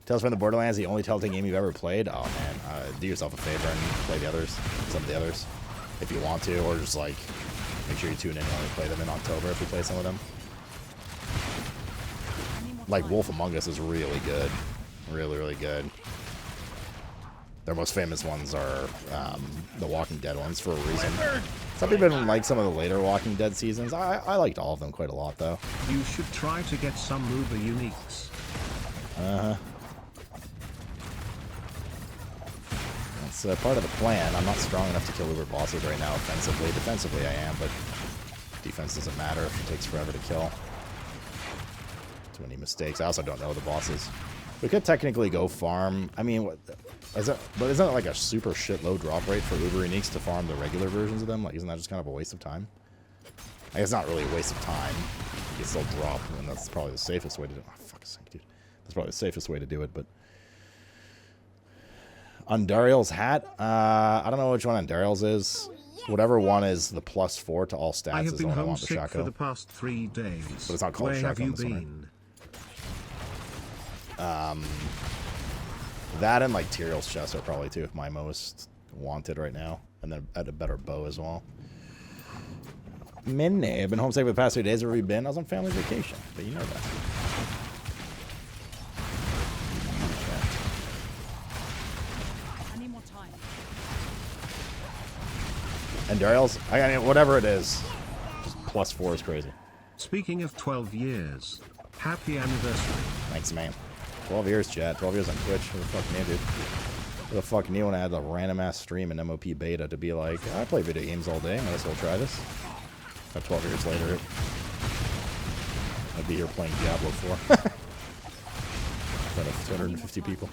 Tales from the Borderlands, the only Telltale game you've ever played? Oh man, do yourself a favor and play the others, some of the others, if you want to, or just like make sure you tune in and only play them in October if you play some of them. Like Wolf Among Us is really good, really good. Their most famous ones are the Walking Dead ones for a reason. Some people didn't like some of the later Walking Dead seasons. I liked all of them quite a lot though. You should try to get some Uber uniques. That's part of the plan. I'm not strong enough to kill Uber bosses right now offensively. Defensively I am, but defense doesn't matter if it takes forever to kill. Too many mistakes. I also don't know the bosses. We could technically go farm. I mean, what is it? But isn't it like a super shit low drop rate for Uber uniques to farm the regular versions of them? Like, isn't that just kind of a waste of time? I guess it's not really a waste of time. You can still drop, and that's probably the safest way to do it. Oh, fuck's sake, dude. That's probably the safest way to do it, but... Undariel's hat? I don't know which one Undariel's is. Whatever one is the +4 to all stats is the one I want the Shaco. I have been homesick for the past 3 days. But it's not called Where Shaco. have you been? That and like Tyrael's chest are probably two of my most wanted right now. And then at a better bow as well. Minnie, I've been homesick for the past 2 days. Where have you been? I was on family vacation, but you know that. And Dariel's, I mean, whatever it is, just +4 is crazy. Speaking of 12 years, happy anniversary. Thanks, man. 12 years, chat. 12 years on Twitch. Who the fuck knew, dude? Who the fuck knew when I had a random-ass stream in MOP beta to be like, I play video games all day, might as well try this. About 12 years later, I'd be here playing Diablo 4. Out of 250 people.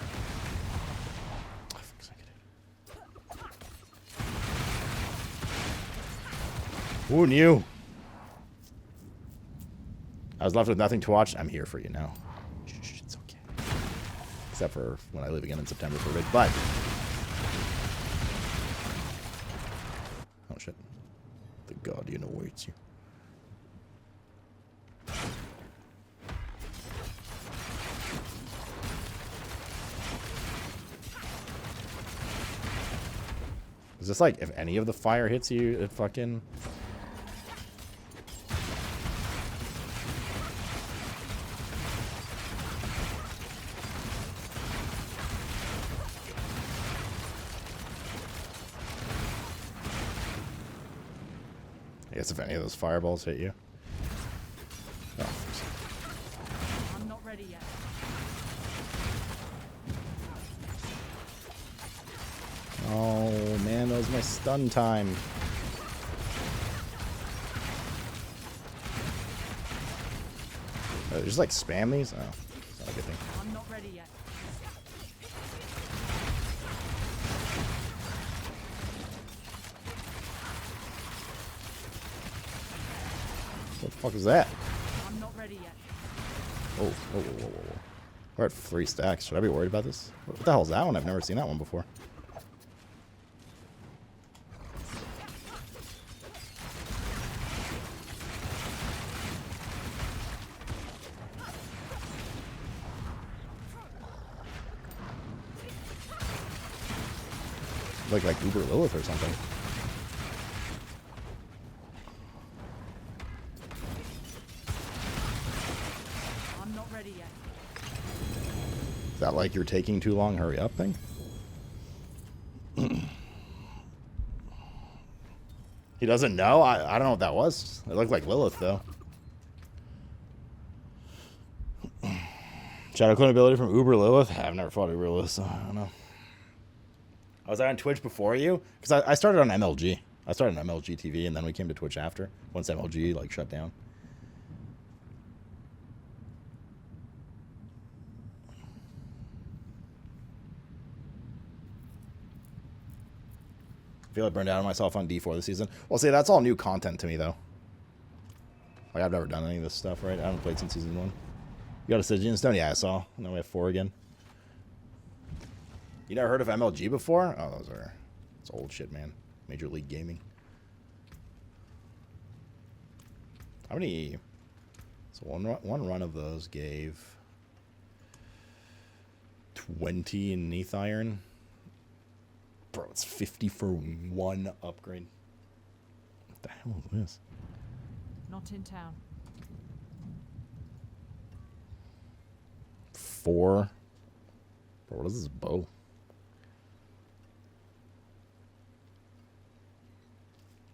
Who knew? I was left with nothing to watch. I'm here for you now. Shh, it's okay. Except for when I leave again in September for a bit, but... Oh, shit. The Guardian awaits you. Is this like, if any of the fire hits you, it fucking... I guess if any of those fireballs hit you. Oh, I'm not ready yet. oh man, that was my stun time. Just like spam these? Oh, that's not a good thing. I'm not ready yet. What the fuck is that? I'm not ready yet. Oh, whoa, whoa, whoa, whoa. We're at 3 stacks. Should I be worried about this? What the hell is that one? I've never seen that one before. Like Uber Lilith or something. I'm not ready yet. Is that like you're taking too long, hurry up thing? He doesn't know? I don't know what that was. It looked like Lilith though. Shadow clone ability from Uber Lilith? I've never fought Uber Lilith, so I don't know. Was I on Twitch before you? Because I started on MLG. I started on MLG TV, and then we came to Twitch after. Once MLG, like, shut down. I feel like I burned out on myself on D4 this season. Well, see, that's all new content to me, though. Like, I've never done any of this stuff, right? I haven't played since season 1. You got a Stygian Stone? Yeah, I saw. And then we have 4 again. You never heard of MLG before? Oh, it's old shit, man. Major League Gaming. How many... So one run of those gave... 20 in Neath Iron. Bro, it's 50 for one upgrade. What the hell is this? Not in town. 4. Bro, what is this bow?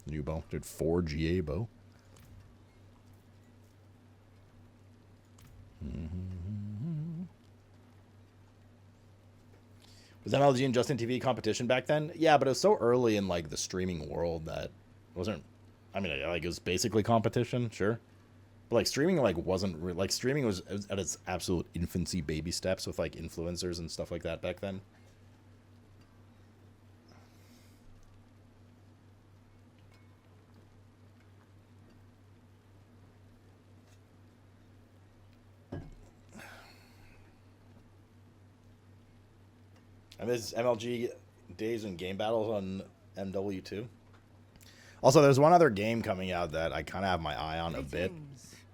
New bow. Dude, 4 GA bow. Was MLG and Justin TV competition back then? Yeah, but it was so early in like the streaming world that it wasn't. I mean, like it was basically competition, sure, but like streaming like wasn't like streaming was at its absolute infancy, baby steps with like influencers and stuff like that back then. And this MLG days and game battles on MW2. Also, there's one other game coming out that I kind of have my eye on a bit.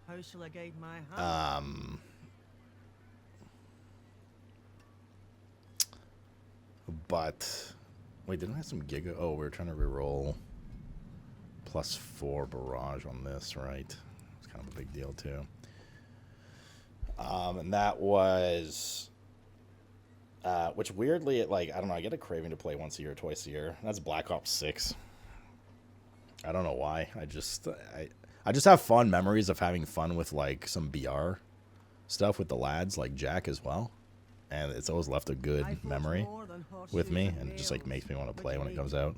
How shall I guide my heart? But wait, didn't I have some Giga? Oh, we were trying to reroll +4 barrage on this, right? It's kind of a big deal too. And that was. Which weirdly, like, I don't know, I get a craving to play once a year or twice a year. That's Black Ops 6. I don't know why. I just have fun memories of having fun with, like, some BR stuff with the lads, like Jack as well. And it's always left a good memory with me, and it just, like, makes me want to play when it comes out.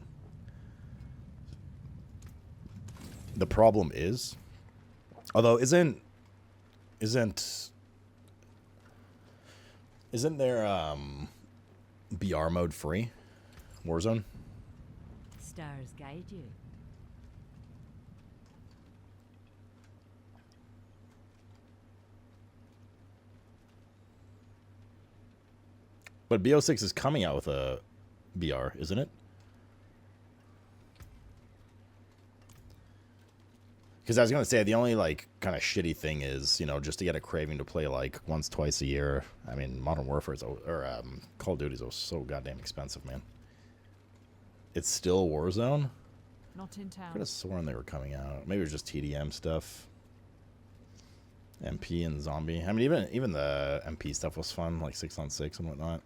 The problem is, although isn't there BR mode free? Warzone? Stars guide you. But BO6 is coming out with a BR, isn't it? Because I was going to say, the only, like, kind of shitty thing is, you know, just to get a craving to play, like, once, twice a year. I mean, Modern Warfare is, or Call of Duty is so goddamn expensive, man. It's still Warzone? Not in I town. could have sworn they were coming out. Maybe it was just TDM stuff. MP and Zombie. I mean, even the MP stuff was fun, like 6-on-6 and whatnot.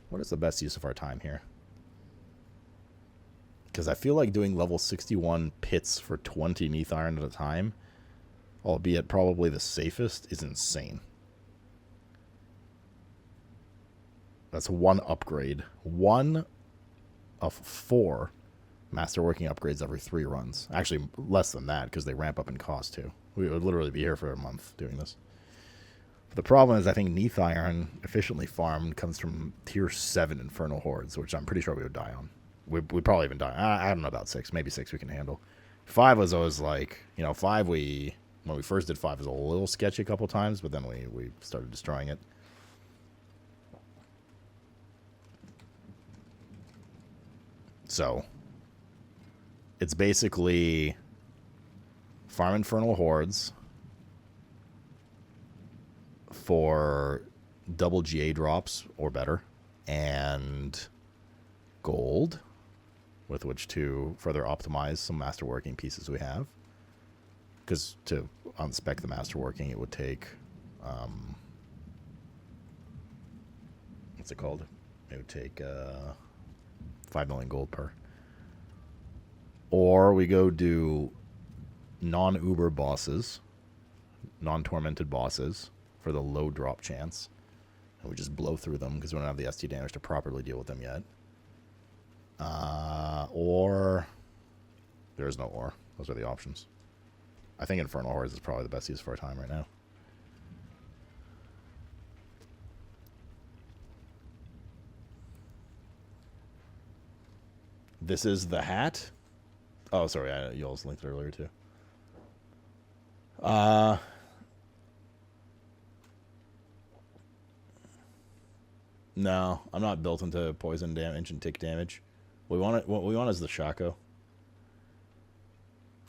What is the best use of our time here? Because I feel like doing level 61 pits for 20 Neath Iron at a time, albeit probably the safest, is insane. That's one upgrade. 1 of 4 masterworking upgrades every 3 runs. Actually, less than that, because they ramp up in cost, too. We would literally be here for a month doing this. But the problem is, I think Neath Iron, efficiently farmed, comes from tier 7 Infernal Hordes, which I'm pretty sure we would die on. We'd probably even die. I don't know about 6. Maybe 6 we can handle. 5 was always like, you know, 5 when we first did 5 was a little sketchy a couple times, but then we started destroying it. So, it's basically farm Infernal Hordes for double GA drops or better, and gold with which to further optimize some masterworking pieces we have. Because to unspec the masterworking, it would take, what's it called? It would take 5 million gold per. Or we go do non-Uber bosses, non-tormented bosses for the low drop chance. And we just blow through them because we don't have the ST damage to properly deal with them yet. Or there is no or. Those are the options. I think Infernal Hordes is probably the best use of our time right now. This is the hat. Oh, sorry, you also linked it earlier too. No, I'm not built into poison damage and tick damage. What we want is the Shaco.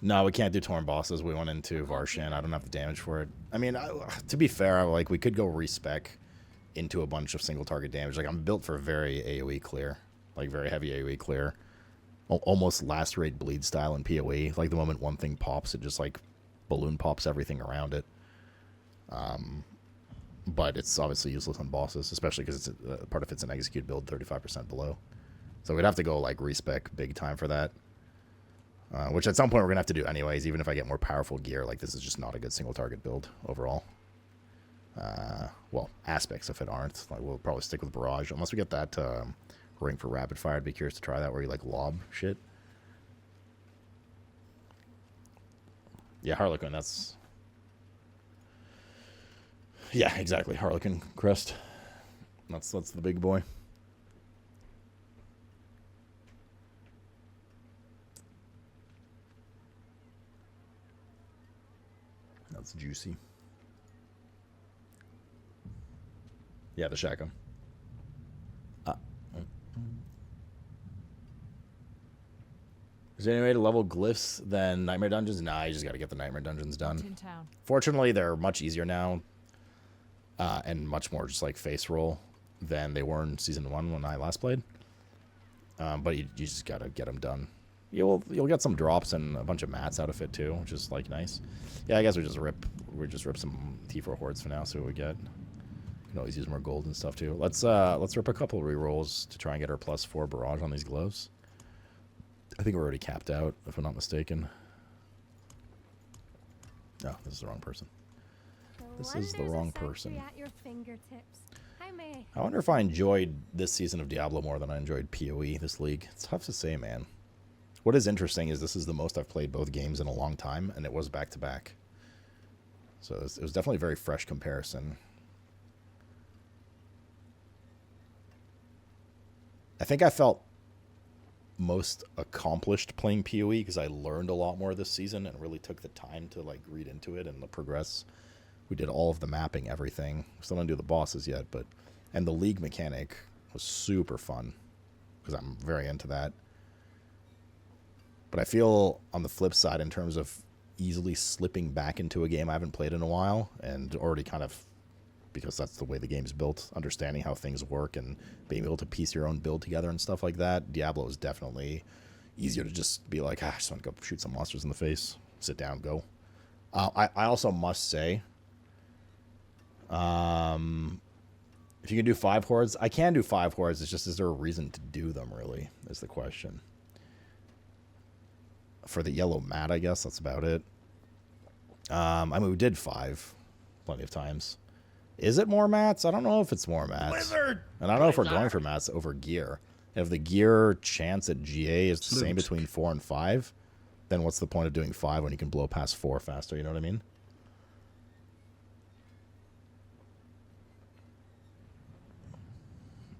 No, we can't do Torn bosses. We went into Varshan. I don't have the damage for it. I mean, to be fair, like, we could go respec into a bunch of single target damage. Like, I'm built for very AoE clear. Like, very heavy AoE clear. Almost last rate bleed style in PoE. Like, the moment one thing pops, it just, like, balloon pops everything around it. But it's obviously useless on bosses, especially because it's part of it's an execute build 35% below. So we'd have to go, like, respec big time for that. Which at some point we're going to have to do anyways, even if I get more powerful gear. Like, this is just not a good single target build overall. Well, aspects of it aren't. Like, we'll probably stick with Barrage. Unless we get that ring for rapid fire, I'd be curious to try that, where you, like, lob shit. Yeah, Harlequin, that's... Yeah, exactly. Harlequin crest. That's the big boy. That's juicy. Yeah, the shotgun. Is there any way to level glyphs than Nightmare Dungeons? Nah, you just got to get the Nightmare Dungeons done. Not in town. Fortunately, they're much easier now, and much more just like face roll than they were in Season 1 when I last played. But you just got to get them done. You'll get some drops and a bunch of mats out of it too, which is like nice. Yeah, I guess we just rip some T4 hordes for now, see what we get. Can always use more gold and stuff too. Let's rip a couple rerolls to try and get our +4 barrage on these gloves. I think we're already capped out, if I'm not mistaken. No, this is the wrong person. This is the wrong person. I wonder if I enjoyed this season of Diablo more than I enjoyed PoE, this league. It's tough to say, man. What is interesting is this is the most I've played both games in a long time, and it was back-to-back. So it was definitely a very fresh comparison. I think I felt most accomplished playing PoE because I learned a lot more this season and really took the time to, like, read into it and progress. We did all of the mapping, everything. Still don't do the bosses yet, but... And the league mechanic was super fun because I'm very into that. But I feel on the flip side, in terms of easily slipping back into a game I haven't played in a while, and already kind of, because that's the way the game's built, understanding how things work and being able to piece your own build together and stuff like that, Diablo is definitely easier to just be like, I just want to go shoot some monsters in the face, sit down, go. I also must say, if you can do 5 hordes, I can do 5 hordes, it's just, is there a reason to do them, really, is the question. For the yellow mat, I guess, that's about it. I mean, we did 5 plenty of times. Is it more mats? I don't know if it's more mats. Blizzard! And I don't know if we're going for mats over gear. If the gear chance at GA is the same between 4 and 5, then what's the point of doing 5 when you can blow past 4 faster? You know what I mean?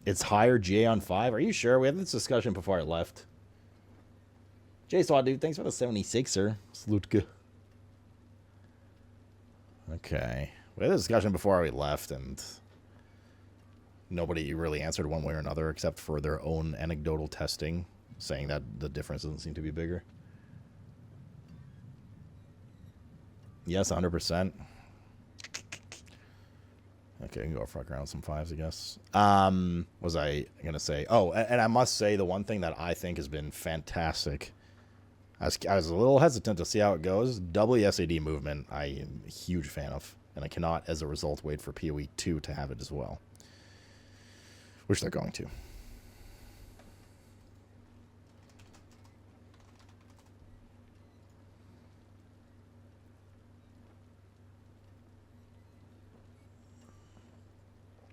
It's higher GA on 5? Are you sure? We had this discussion before I left. J-Swat, dude, thanks for the 76er. Slutke. Okay. We had a discussion before we left, and nobody really answered one way or another except for their own anecdotal testing, saying that the difference doesn't seem to be bigger. Yes, 100%. Okay, we can go fuck around some 5s, I guess. Was I going to say... Oh, and I must say the one thing that I think has been fantastic... I was a little hesitant to see how it goes. WSAD movement, I am a huge fan of. And I cannot, as a result, wait for PoE 2 to have it as well. Which they're going to.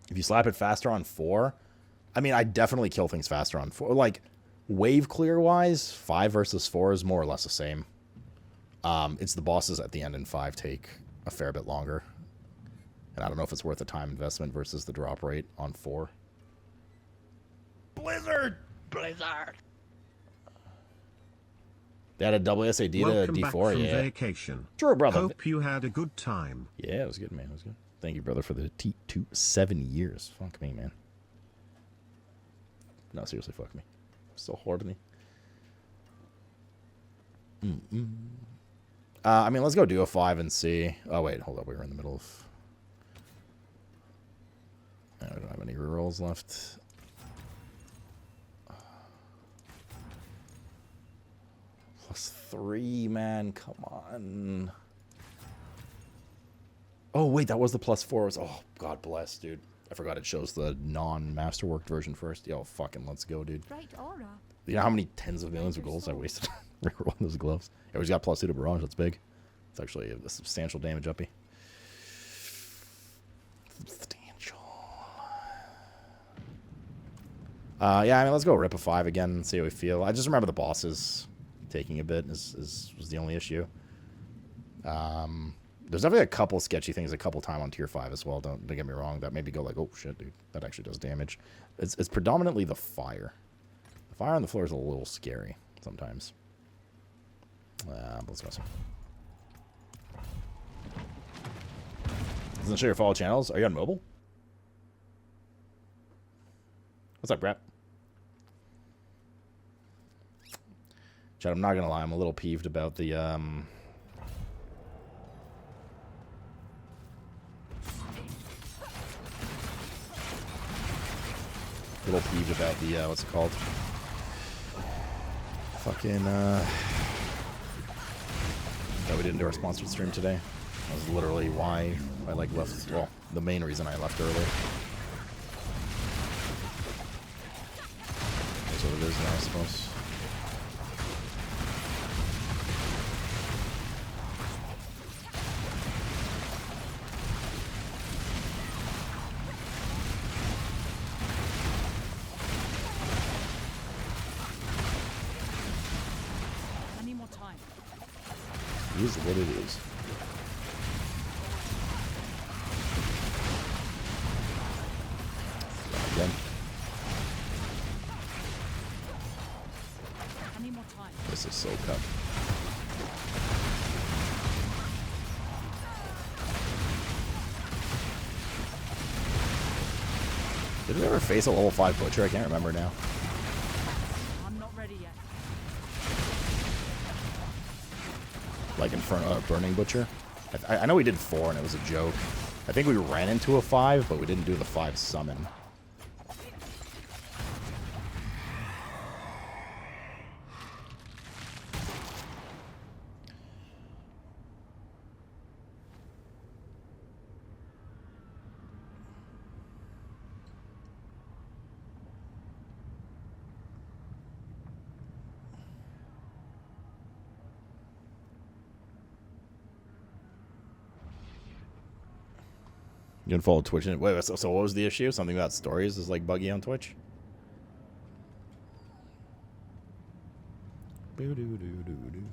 If you slap it faster on 4, I mean, I definitely kill things faster on 4. Like, wave clear-wise, 5 versus 4 is more or less the same. It's the bosses at the end in 5 take a fair bit longer. And I don't know if it's worth the time investment versus the drop rate on 4. Blizzard! Blizzard! They had a WSAD to Welcome D4, back from yeah. vacation. Sure, brother. Hope you had a good time. Yeah, it was good, man. It was good. Thank you, brother, for the T2 7 years. Fuck me, man. No, seriously, fuck me. So hard to me. I mean, let's go do a 5 and see. Oh, wait, hold up. We were in the middle of... I don't have any rerolls left. +3, man. Come on. Oh, wait, that was the +4. Oh, God bless, dude. I forgot it shows the non-masterworked version first. Yo, fucking let's go, dude. Great aura. You know how many tens of millions of golds I wasted rerolling those gloves? Yeah, we just got +2 to barrage. That's big. It's actually a substantial damage uppy. Substantial. Yeah, I mean, let's go rip a 5 again and see how we feel. I just remember the bosses taking a bit was the only issue. There's definitely a couple sketchy things a couple time on tier 5 as well. Don't get me wrong. That made me go like, oh shit, dude, that actually does damage. It's predominantly the fire. The fire on the floor is a little scary sometimes. Let's go. Doesn't show your follow channels. Are you on mobile? What's up, Brett? Chad, I'm not gonna lie, I'm a little peeved about the what's it called? Fucking that we didn't do our sponsored stream today. That was literally why I like left. Well, the main reason I left early. That's what it is now, I suppose. I need more time. It is what it is. Again. I need more time. This is so cut. Did we ever face a level 5 butcher? I can't remember now. I'm not ready yet. Like in front of Burning Butcher. I know we did 4 and it was a joke. I think we ran into a 5, but we didn't do the 5 summon. You can follow Twitch. Wait, so what was the issue? Something about stories is like buggy on Twitch? Boo-doo-doo-doo-doo.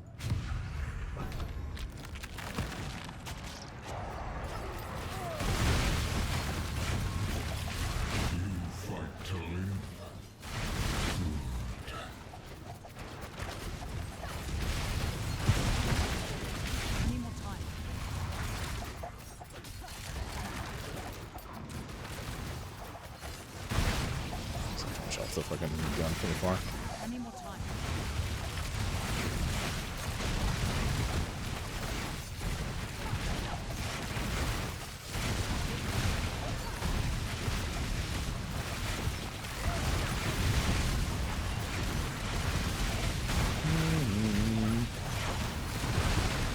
I need more time. Push off the fucking gun pretty far. I need more time.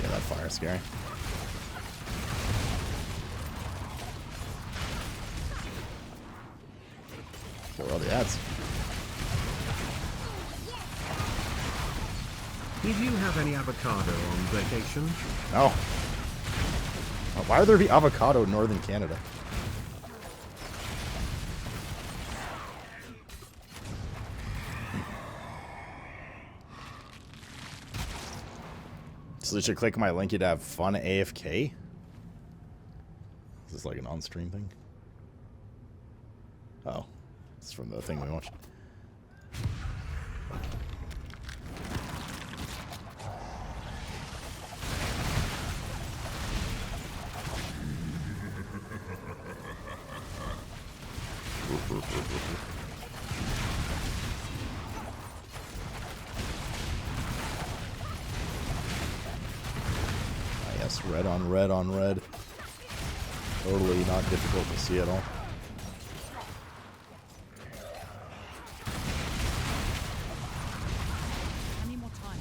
Yeah, that fire's scary. What were all the ads? Did you have any avocado on vacation? No. Why would there be avocado in northern Canada? So you should click my link, you'd have fun AFK? Is this like an on-stream thing? Oh. It's from the thing we watched. Red on red on red. Totally not difficult to see at all. I need more time.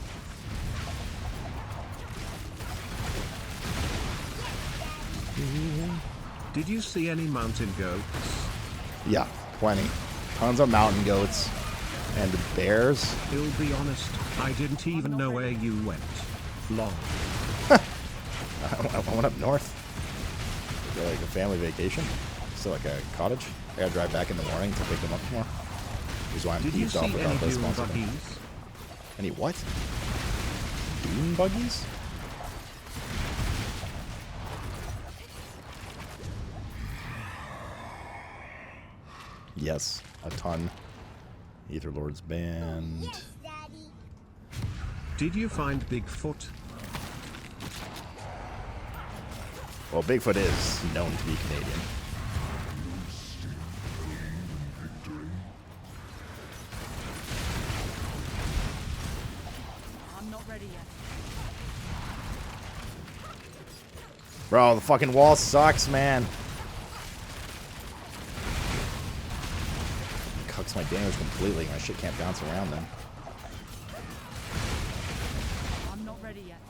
Did you see any mountain goats? Yeah, plenty. Tons of mountain goats and bears. I'll be honest, I didn't even know where you went. Long. I went up north. For like a family vacation. Still like a cottage. I gotta drive back in the morning to pick them up tomorrow. Which is why I'm Did you peeved off see without any this dune sponsor. buggies? Any what? Dune buggies? Yes, a ton. Aetherlord's band. Did you find Bigfoot? Well, Bigfoot is known to be Canadian. I'm not ready yet. Bro, the fucking wall sucks, man. It cucks my damage completely. My shit can't bounce around then. I'm not ready yet.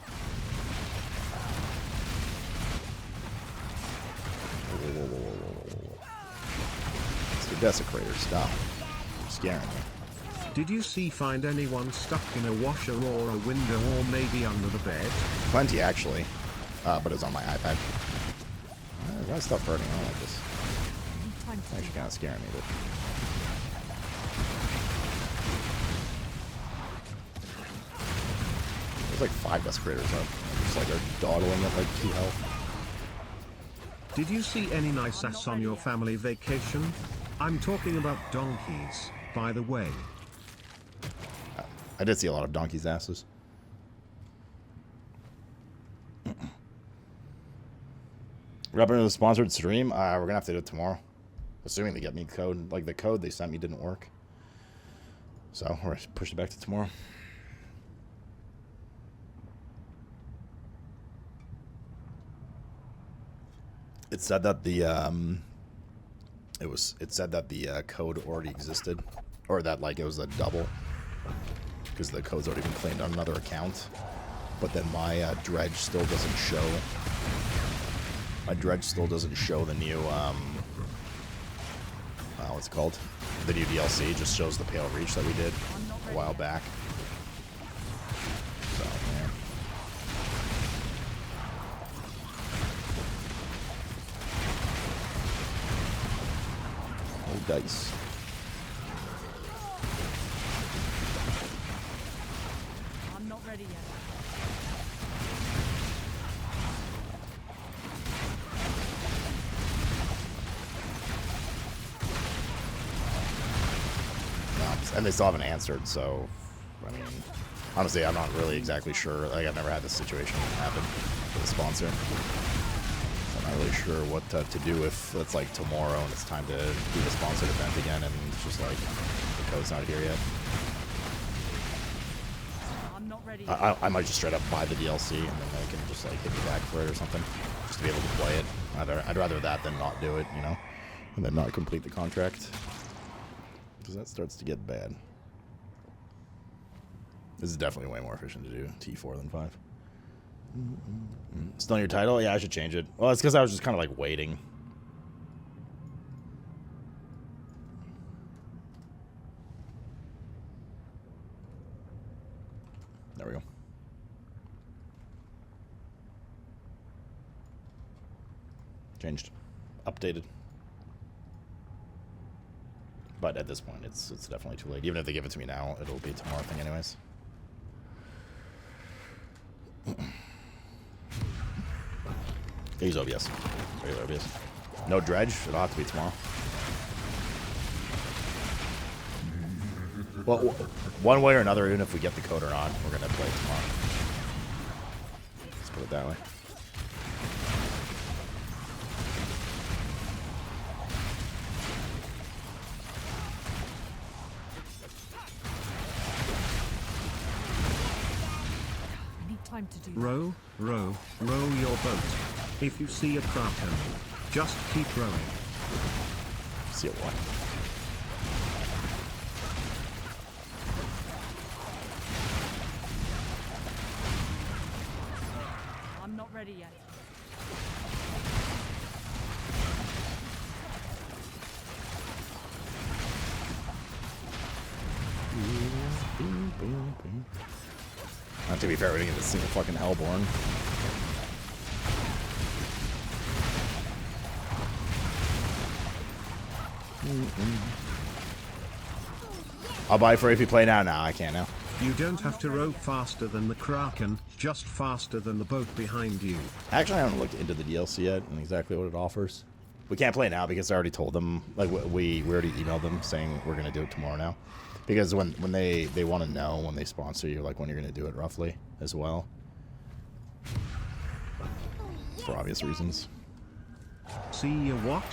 It's the Desecrator, stop. You're scaring me. Did you find anyone stuck in a washer or a window or maybe under the bed? Plenty, actually. But it was on my iPad. I gotta stop hurting. I don't like this. It's actually kind of scaring me, but... There's like 5 Desecrators up. And just like are dawdling at like 2 health. Did you see any nice ass on your family vacation? I'm talking about donkeys, by the way. I did see a lot of donkeys' asses. We're up into the sponsored stream. We're gonna have to do it tomorrow. Assuming they get me code. Like the code they sent me didn't work. So we're gonna push it back to tomorrow. It said that the it said that the code already existed, or that like it was a double, because the code's already been claimed on another account. But then my dredge still doesn't show. My dredge still doesn't show the new what's it called? The new DLC. It just shows the Pale Reach that we did a while back. So yeah. Oh, dice. I'm not ready yet. And they still haven't answered, so, I mean, honestly, I'm not really exactly sure. Like, I've never had this situation happen with a sponsor. So I'm not really sure what to do if it's, like, tomorrow and it's time to do the sponsored event again and it's just, like, the code's not here yet. I'm not ready yet. I might just straight up buy the DLC and then they can just, like, hit me back for it or something. Just to be able to play it. I'd rather that than not do it, you know? And then not complete the contract. Because that starts to get bad. This is definitely way more efficient to do T4 than 5. Still on your title? Yeah, I should change it. Well, it's because I was just kind of like waiting. There we go. Changed. Updated. But at this point, it's definitely too late. Even if they give it to me now, it'll be a tomorrow thing anyways. Use OBS. Regular OBS. No dredge. It'll have to be tomorrow. Well, one way or another, even if we get the code or not, we're going to play it tomorrow. Let's put it that way. time to do that. Row your boat. If you see a kraken, just keep rowing. See what? I'm not ready yet. To be fair, we didn't get to see the fucking Hellborn. I'll buy for if you play now. No, I can't now. You don't have to row faster than the kraken, just faster than the boat behind you. Actually, I haven't looked into the DLC yet and exactly what it offers. We can't play now because I already told them, like, we already emailed them saying we're going to do it tomorrow now. Because when they want to know when they sponsor you, like, when you're going to do it roughly as well. For obvious reasons. See you what?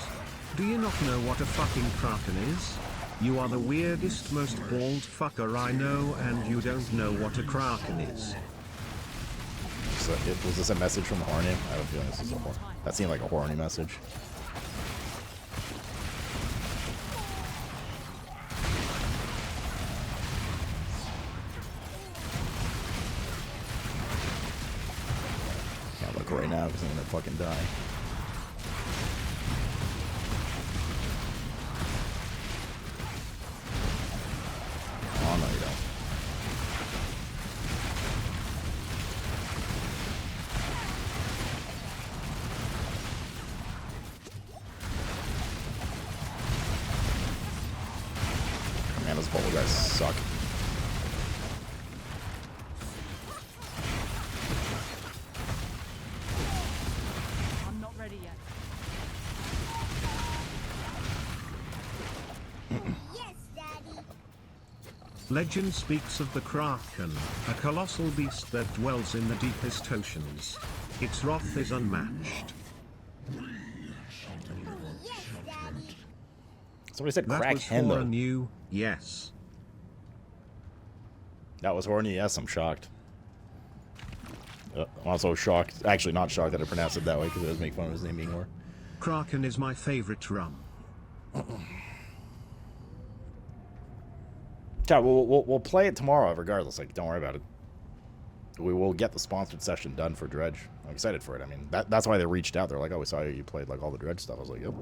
Do you not know what a fucking kraken is? You are the weirdest, most bald fucker I know, and you don't know what a kraken is. So was this a message from Horny? I have a feeling this is that seemed like a Horny message. Can't look right now because I'm gonna fucking die. Oh no, you don't. Man, those bubble guys suck. I'm not ready yet. Legend speaks of the kraken, a colossal beast that dwells in the deepest oceans. Its wrath is unmatched. Somebody said That crack was hen for though. a new, yes. That was Horny, yes, I'm shocked. I'm also shocked, actually not shocked that I pronounced it that way because it does make fun of his name being Horny. Kraken is my favorite rum. Yeah, we'll play it tomorrow regardless, like, don't worry about it. We will get the sponsored session done for Dredge. I'm excited for it. I mean, that's why they reached out. They're like, oh, we saw you played, like, all the Dredge stuff. I was like, yep.